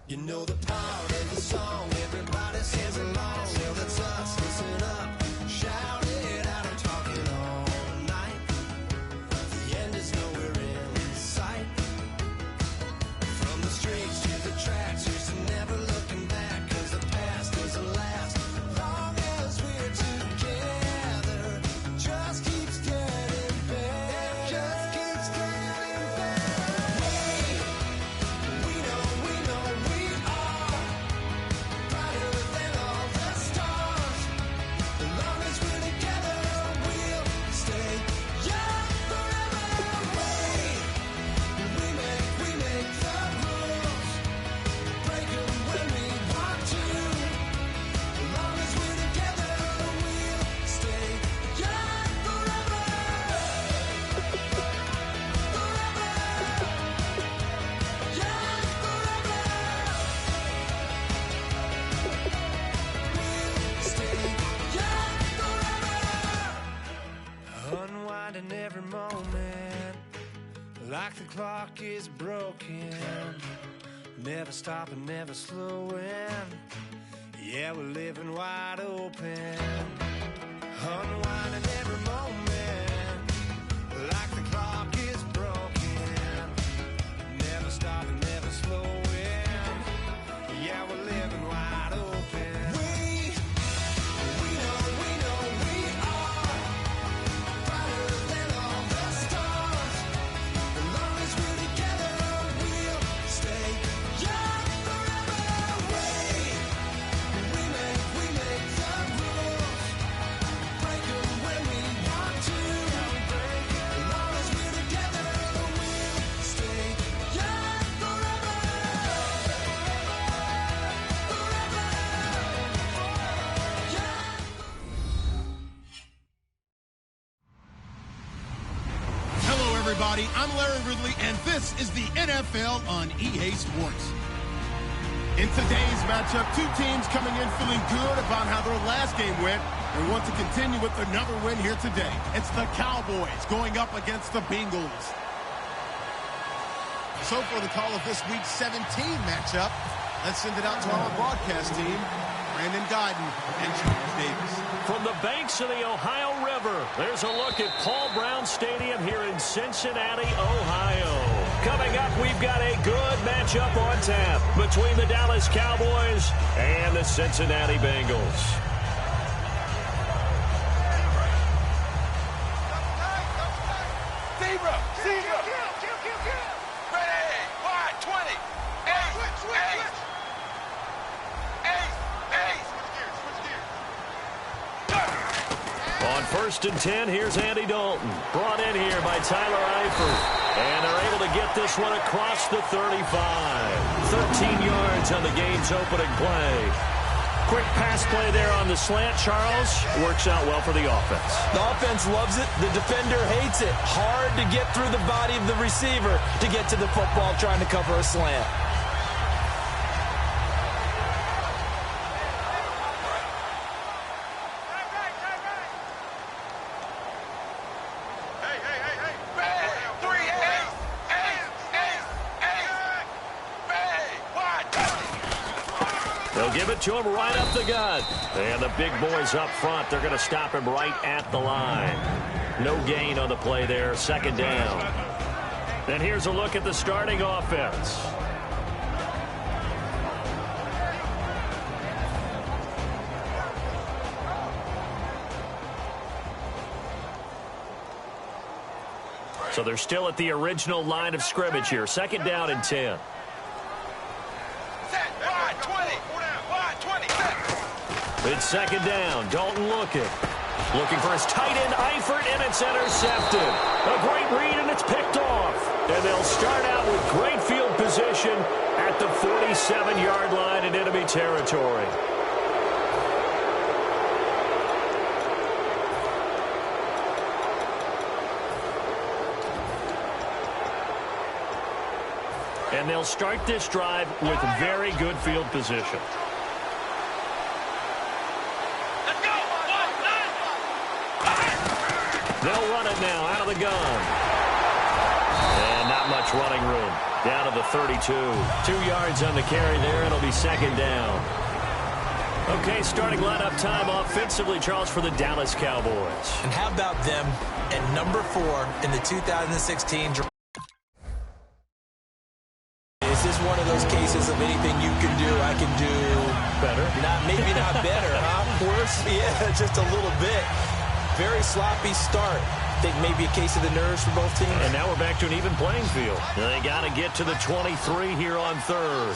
You know the part of the song, everybody sings along. Well, that's us, listen up, shout it out, I'm talking all night. The end is nowhere in sight. From the streets to the tracks, here's to never looking back, cause the past doesn't last. Long as we're together, just keeps getting better. Just keeps getting better. We know we are brighter than all the stars. As long as we're together, we'll stay young forever. We make the rules, break them when we want to. As long as we're together, we'll stay young forever. Forever. Young forever. We'll stay young forever. Unwinding every moment, like the clock is broken. Never stopping, never slowing. Yeah, we're living wide open. Unwinding every moment, like the clock is broken. Never stopping, never slowing. Yeah, we're living wide open. We know we are brighter than all the stars. As long as we're together, we'll stay young forever. We make the rules, break them when we want to. As long as we're together, we'll stay young forever. Forever. Hello, everybody. I'm Larry Ridley, and this is the NFL on EA Sports. In today's matchup, two teams coming in feeling good about how their last game went and want to continue with another win here today. It's the Cowboys going up against the Bengals. So for the call of this week's 17 matchup, let's send it out to our broadcast team, Brandon Godden and Charles Davis. From the banks of the Ohio River, there's a look at Paul Brown Stadium here in Cincinnati, Ohio. Coming up, we've got a good matchup on tap between the Dallas Cowboys and the Cincinnati Bengals. On 1st and 10, here's Andy Dalton. Brought in here by Tyler Eifert. And they're able to get this one across the 35. 13 yards on the game's opening play. Quick pass play there on the slant, Charles. Works out well for the offense. The offense loves it. The defender hates it. Hard to get through the body of the receiver to get to the football trying to cover a slant. They'll give it to him right up the gut. And the big boys up front, they're going to stop him right at the line. No gain on the play there, 2nd down. And here's a look at the starting offense. So they're still at the original line of scrimmage here. 2nd down and 10. It's 2nd down. Dalton looking for his tight end, Eifert, and it's intercepted. A great read, and it's picked off. And they'll start out with great field position at the 47-yard line in enemy territory. And they'll start this drive with very good field position. They'll run it now out of the gun. And not much running room. Down to the 32. 2 yards on the carry there. It'll be second down. Okay, starting lineup time offensively, Charles, for the Dallas Cowboys. And how about them at number 4 in the 2016 draft? Is this one of those cases of anything you can do, I can do better? Maybe not better, huh? Worse? Yeah, just a little bit. Very sloppy start. I think maybe a case of the nerves for both teams. And now we're back to an even playing field. They got to get to the 23 here on third.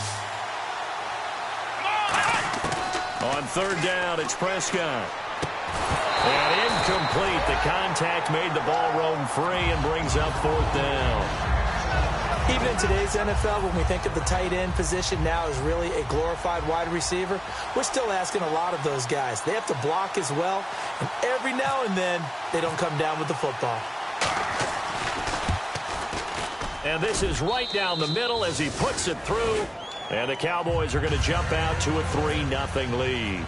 On third down, it's Prescott. And incomplete. The contact made the ball roam free and brings up fourth down. Even in today's NFL, when we think of the tight end position now as really a glorified wide receiver, we're still asking a lot of those guys. They have to block as well, and every now and then, they don't come down with the football. And this is right down the middle as he puts it through. And the Cowboys are going to jump out to a 3-0 lead.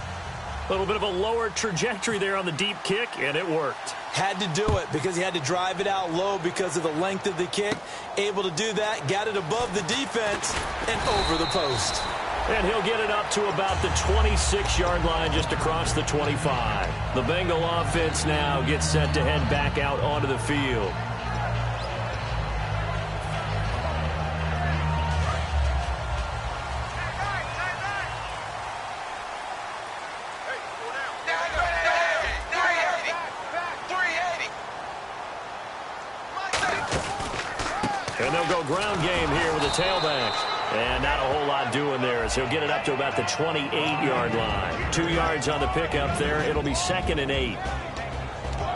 A little bit of a lower trajectory there on the deep kick, and it worked. Had to do it because he had to drive it out low because of the length of the kick. Able to do that, got it above the defense and over the post. And he'll get it up to about the 26-yard line just across the 25. The Bengal offense now gets set to head back out onto the field. And they'll go ground game here with the tailback. And not a whole lot doing there as he'll get it up to about the 28-yard line. 2 yards on the pickup there. It'll be 2nd and 8.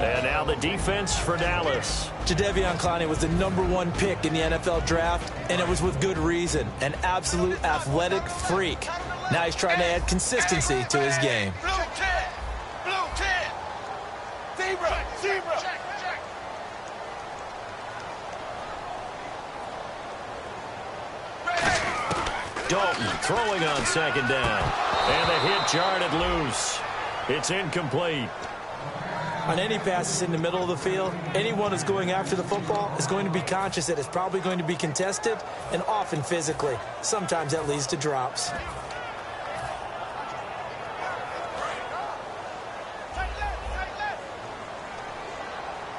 And now the defense for Dallas. Jadeveon Clowney was the #1 pick in the NFL draft, and it was with good reason. An absolute athletic freak. Now he's trying to add consistency to his game. Blue 10. Blue 10. Zebra. Zebra. Dalton throwing on 2nd down. And the hit jarred it loose. It's incomplete. On any passes in the middle of the field, anyone who's going after the football is going to be conscious that it's probably going to be contested and often physically. Sometimes that leads to drops.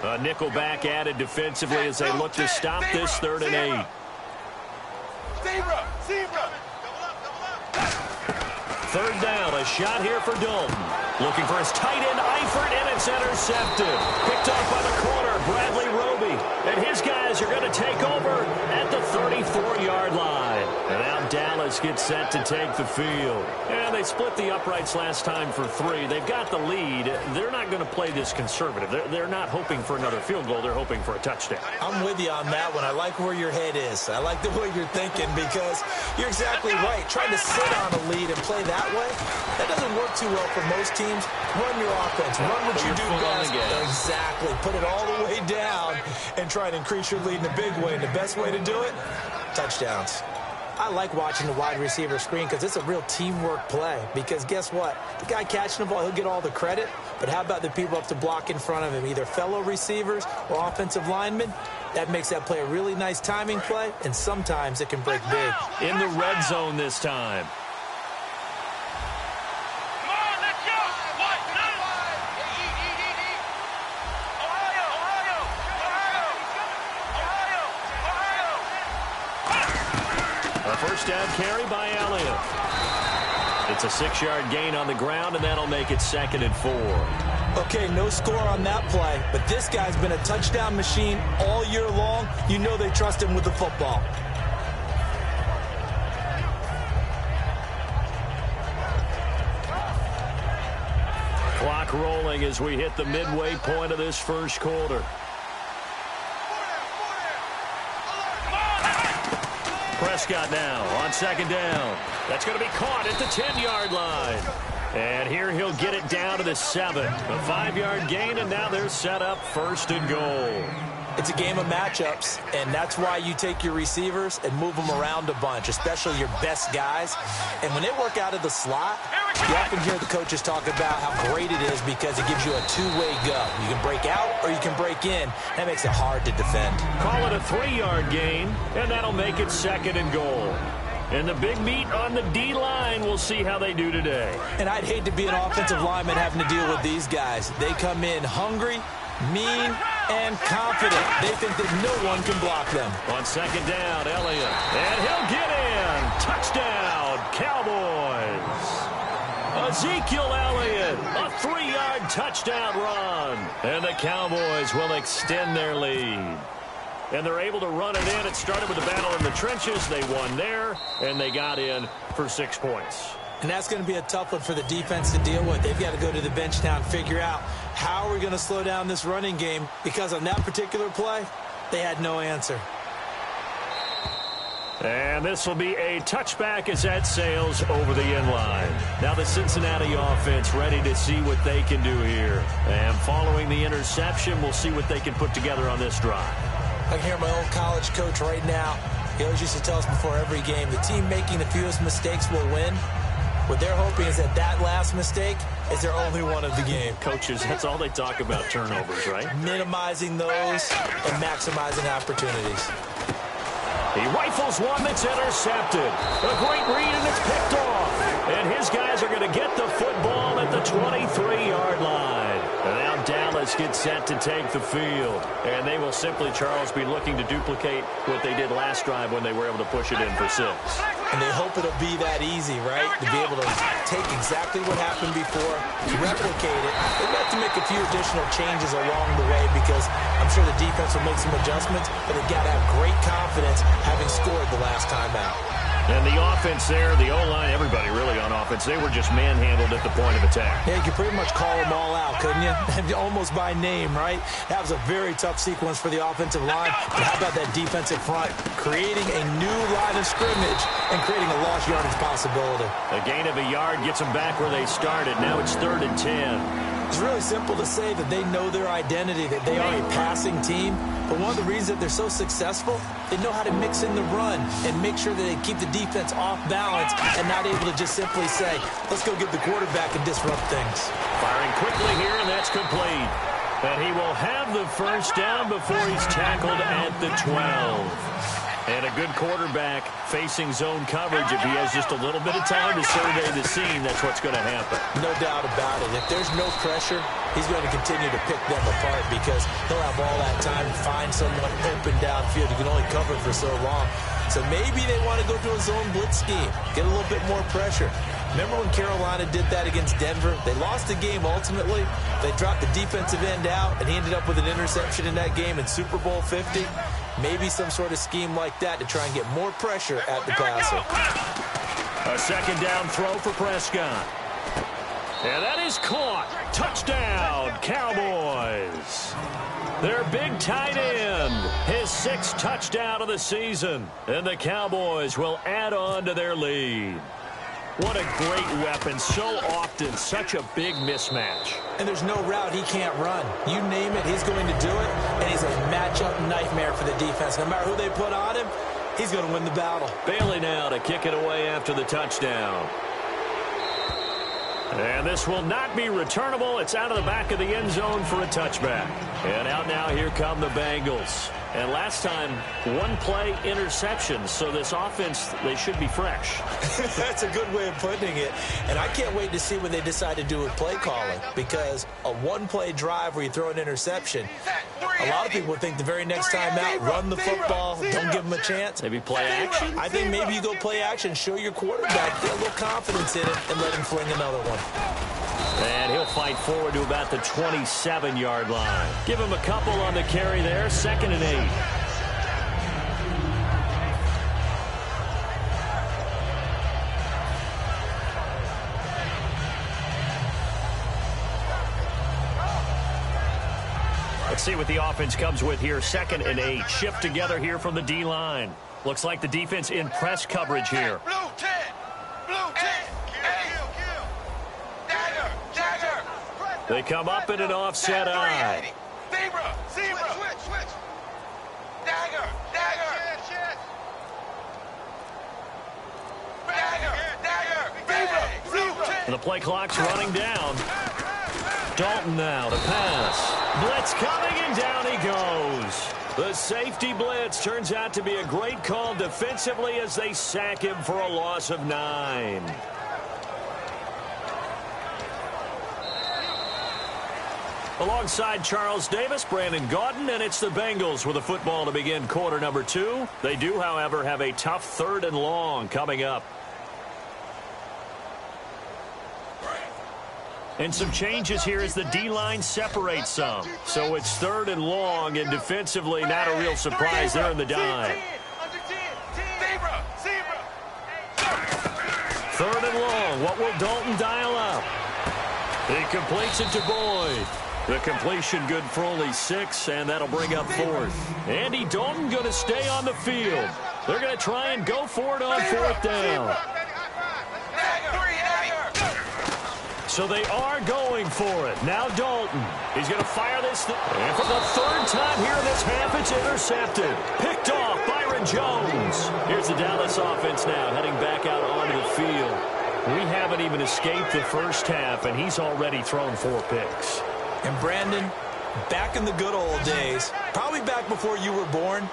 A nickel back added defensively as they look to stop this 3rd and 8. Zebra. Zebra. 3rd down, a shot here for Dalton. Looking for his tight end, Eifert, and it's intercepted. Picked off by the corner, Bradley Roby. And his guys are going to take over at the 34-yard line. And now Dallas gets set to take the field. And they split the uprights last time for 3. They've got the lead. They're not going to play this conservative. They're not hoping for another field goal. They're hoping for a touchdown. I'm with you on that one. I like where your head is. I like the way you're thinking because you're exactly right. Trying to sit on a lead and play that way, that doesn't work too well for most teams. Run your offense. Run what you do best. Exactly. Put it all the way down and try and increase your lead in a big way. And the best way to do it, touchdowns. I like watching the wide receiver screen because it's a real teamwork play. Because guess what? The guy catching the ball, he'll get all the credit. But how about the people up to block in front of him, either fellow receivers or offensive linemen? That makes that play a really nice timing play, and sometimes it can break big. In the red zone this time. First down carry by Elliott. It's a 6-yard gain on the ground, and that'll make it 2nd and 4. Okay, no score on that play, but this guy's been a touchdown machine all year long. You know they trust him with the football. Clock rolling as we hit the midway point of this first quarter. Prescott now on 2nd down. That's going to be caught at the 10-yard line. And here he'll get it down to the 7. A 5-yard gain, and now they're set up 1st and goal. It's a game of matchups, and that's why you take your receivers and move them around a bunch, especially your best guys. And when they work out of the slot, you often hear the coaches talk about how great it is because it gives you a two-way go. You can break out or you can break in. That makes it hard to defend. Call it a 3-yard gain, and that'll make it 2nd and goal. And the big meat on the D-line, we'll see how they do today. And I'd hate to be an offensive lineman having to deal with these guys. They come in hungry, mean, and confident. They think that no one can block them. On 2nd down, Elliott. And he'll get in. Touchdown, Cowboys. Ezekiel Elliott, a 3-yard touchdown run. And the Cowboys will extend their lead. And they're able to run it in. It started with the battle in the trenches. They won there, and they got in for 6 points. And that's going to be a tough one for the defense to deal with. They've got to go to the bench now and figure out how are we going to slow down this running game, because on that particular play, they had no answer. And this will be a touchback as that sails over the end line. Now the Cincinnati offense ready to see what they can do here. And following the interception, we'll see what they can put together on this drive. I can hear my old college coach right now. He always used to tell us before every game, the team making the fewest mistakes will win. What they're hoping is that that last mistake is their only one of the game. Coaches, that's all they talk about, turnovers, right? Minimizing those and maximizing opportunities. He rifles one that's intercepted. A great read, and it's picked off. And his guys are going to get the football at the 23-yard line. And now Dallas gets set to take the field. And they will simply, Charles, be looking to duplicate what they did last drive when they were able to push it in for 6. And they hope it'll be that easy, right? To be able to take exactly what happened before, replicate it. They've got to make a few additional changes along the way because I'm sure the defense will make some adjustments, but they've got to have great confidence having scored the last time out. And the offense there, the O-line, everybody really on offense, they were just manhandled at the point of attack. Yeah, you could pretty much call them all out, couldn't you? Almost by name, right? That was a very tough sequence for the offensive line. But how about that defensive front creating a new line of scrimmage and creating a lost yardage possibility? A gain of a yard gets them back where they started. Now it's 3rd and 10. It's really simple to say that they know their identity, that they are a passing team. But one of the reasons that they're so successful, they know how to mix in the run and make sure that they keep the defense off balance and not able to just simply say, let's go get the quarterback and disrupt things. Firing quickly here, and that's complete. And he will have the first down before he's tackled at the 12. And a good quarterback facing zone coverage. If he has just a little bit of time to survey the scene, that's what's going to happen. No doubt about it. If there's no pressure, he's going to continue to pick them apart because he'll have all that time to find someone open downfield. You can only cover for so long. So maybe they want to go to a zone blitz scheme, get a little bit more pressure. Remember when Carolina did that against Denver? They lost the game ultimately. They dropped the defensive end out, and he ended up with an interception in that game in Super Bowl 50. Maybe some sort of scheme like that to try and get more pressure at the passer. A 2nd down throw for Prescott. And that is caught. Touchdown, Cowboys. Their big tight end, his 6th touchdown of the season. And the Cowboys will add on to their lead. What a great weapon. So often, such a big mismatch. And there's no route he can't run. You name it, he's going to do it. And he's a matchup nightmare for the defense. No matter who they put on him, he's going to win the battle. Bailey now to kick it away after the touchdown. And this will not be returnable. It's out of the back of the end zone for a touchback. And out now, here come the Bengals. And last time, 1-play interception. So this offense, they should be fresh. That's a good way of putting it. And I can't wait to see what they decide to do with play calling. Because a 1-play drive where you throw an interception, a lot of people think the very next time out, run the football, don't give them a chance. Maybe play action? I think maybe you go play action, show your quarterback, get a little confidence in it, and let him fling another one. And he'll fight forward to about the 27-yard line. Give him a couple on the carry there. 2nd and 8. Let's see what the offense comes with here. 2nd and 8. Shift together here from the D-line. Looks like the defense in press coverage here. Blue 10. Blue 10. They come up in an offset eye. Zebra. Switch. The play clock's running down. Dalton now to pass. Blitz coming, and down he goes. The safety blitz turns out to be a great call defensively as they sack him for a loss of 9. Alongside Charles Davis, Brandon Gaudin, and it's the Bengals with a football to begin quarter number 2. They do, however, have a tough 3rd and long coming up. And some changes here as the D-line separates some. So it's 3rd and long, and defensively not a real surprise there in the dime. 3rd and long. What will Dalton dial up? He completes it to Boyd. The completion good for only 6, and that'll bring up 4th. Andy Dalton going to stay on the field. They're going to try and go for it on 4th down. So they are going for it. Now Dalton. He's going to fire this. And for the 3rd time here in this half, it's intercepted. Picked off Byron Jones. Here's the Dallas offense now heading back out onto the field. We haven't even escaped the first half, and he's already thrown 4 picks. And Brandon, back in the good old days, probably back before you were born,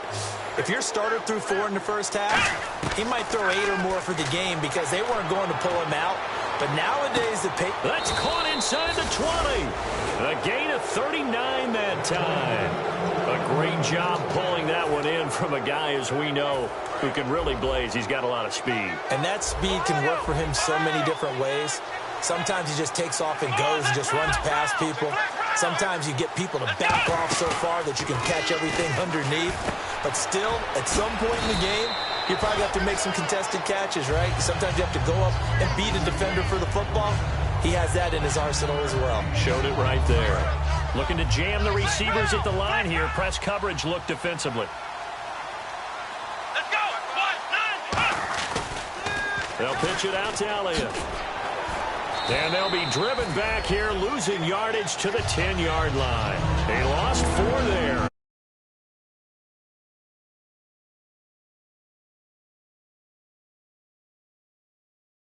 if your starter threw 4 in the first half, he might throw 8 or more for the game because they weren't going to pull him out. But nowadays, that's caught inside the 20. A gain of 39 that time. A great job pulling that one in from a guy, as we know, who can really blaze. He's got a lot of speed. And that speed can work for him so many different ways. Sometimes he just takes off and goes and just runs past people. Sometimes you get people to back off so far that you can catch everything underneath. But still, at some point in the game, you probably have to make some contested catches, right? Sometimes you have to go up and beat a defender for the football. He has that in his arsenal as well. Showed it right there. Looking to jam the receivers at the line here. Press coverage look defensively. Let's go. 1, 9, They'll pitch it out to Elliott. And they'll be driven back here, losing yardage to the 10-yard line. They lost 4 there.